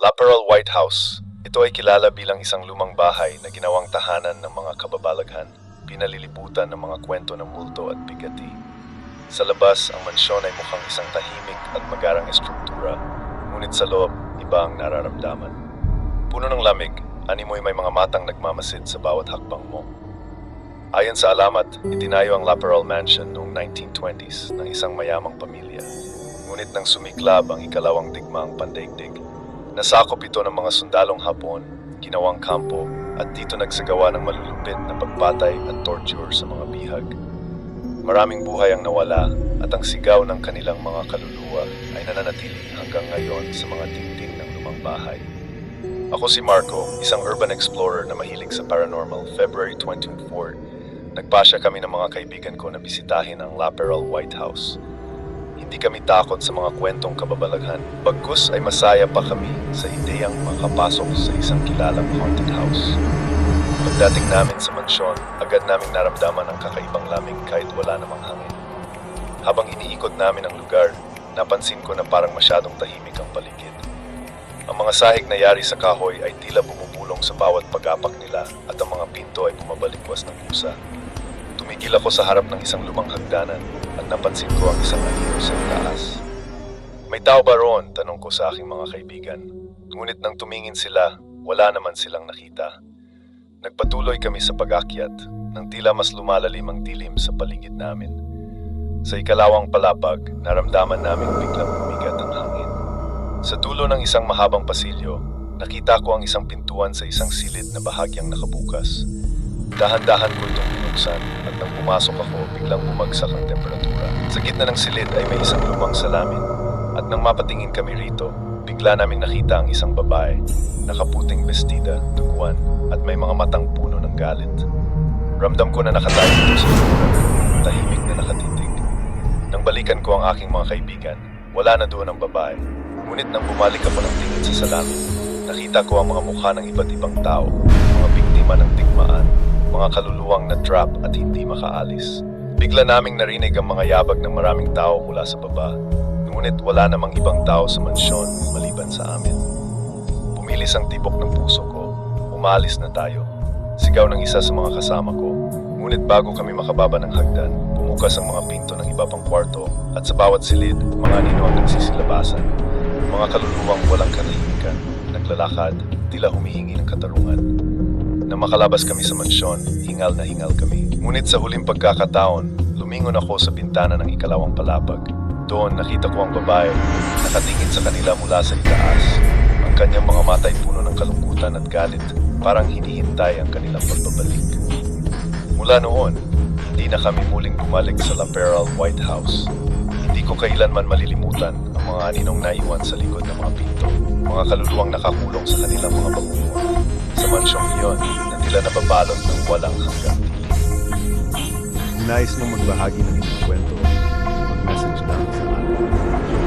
Laperal White House. Ito ay kilala bilang isang lumang bahay na ginawang tahanan ng mga kababalaghan, pinalilibutan ng mga kwento ng multo at bigati. Sa labas, ang mansyon ay mukhang isang tahimik at magarang estruktura, ngunit sa loob, iba ang nararamdaman. Puno ng lamig, animoy may mga matang nagmamasid sa bawat hakbang mo. Ayon sa alamat, itinayo ang Laperal Mansion noong 1920s ng isang mayamang pamilya. Ngunit nang sumiklab ang ikalawang digmaang pandaigdig, nasakop ito ng mga sundalong Hapon, ginawang kampo, at dito nagsagawa ng malulupit na pagpatay at torture sa mga bihag. Maraming buhay ang nawala at ang sigaw ng kanilang mga kaluluwa ay nananatili hanggang ngayon sa mga dingding ng lumang bahay. Ako si Marco, isang urban explorer na mahilig sa paranormal. February 24, nagpasya kami ng mga kaibigan ko na bisitahin ang Laperal White House. Hindi kami takot sa mga kwentong kababalaghan. Bagkus ay masaya pa kami sa ideyang makapasok sa isang kilalang haunted house. Pagdating namin sa mansyon, agad naming naramdaman ang kakaibang lamig kahit wala namang hangin. Habang iniikot namin ang lugar, napansin ko na parang masyadong tahimik ang paligid. Ang mga sahig na yari sa kahoy ay tila bumubulong sa bawat pag-apak nila at ang mga pinto ay bumabalikwas ng kusa. Tumigil ako sa harap ng isang lumang hagdanan at napansin ko ang isang anino sa itaas. May tao ba roon? Tanong ko sa aking mga kaibigan. Ngunit nang tumingin sila, wala naman silang nakita. Nagpatuloy kami sa pag-akyat nang tila mas lumalalim ang dilim sa paligid namin. Sa ikalawang palapag, naramdaman naming biglang bumigat ang hangin. Sa dulo ng isang mahabang pasilyo, nakita ko ang isang pintuan sa isang silid na bahagyang nakabukas. Dahan-dahan ko itong binuksan at nang pumasok ako, biglang bumagsak ang temperatura. Sa gitna ng silid ay may isang lumang salamin at nang mapatingin kami rito, bigla naming nakita ang isang babae, nakaputing bestida, duguan at may mga matang puno ng galit. Ramdam ko na nakatayo dito sa likuran, tahimik na nakatitig. Nang balikan ko ang aking mga kaibigan, wala na doon ang babae. Ngunit nang bumalik ako ng tingin sa salamin, nakita ko ang mga mukha ng iba't ibang tao, mga biktima ng digmaan, mga kaluluwang na trap at hindi makaalis. Bigla naming narinig ang mga yabag ng maraming tao mula sa baba, ngunit wala namang ibang tao sa mansyon maliban sa amin. Bumilis ang tibok ng puso ko, umalis na tayo. Sigaw ng isa sa mga kasama ko, ngunit bago kami makababa ng hagdan, bumukas ang mga pinto ng iba pang kwarto at sa bawat silid, mga anino ang nagsisilabasan. Mga kaluluwang walang katahimikan, naglalakad, tila humihingi ng katarungan. Nang makalabas kami sa mansyon, hingal na hingal kami. Ngunit sa huling pagkakataon, lumingon ako sa bintana ng ikalawang palapag. Doon nakita ko ang babae, nakatingin sa kanila mula sa itaas. Ang kanyang mga mata ay puno ng kalungkutan at galit, parang hinihintay ang kanilang pagbabalik. Mula noon, hindi na kami muling bumalik sa Laperal White House. Hindi ko kailanman malilimutan ang mga aninong naiwan sa likod ng mga pinto, mga kaluluwang nakakulong sa kanilang mga bangunan. Sa mansyong iyon na tila nababalot ng walang hanggang dilim. Kung nais mong magbahagi ng inyong kwento, mag-message lang sa amin.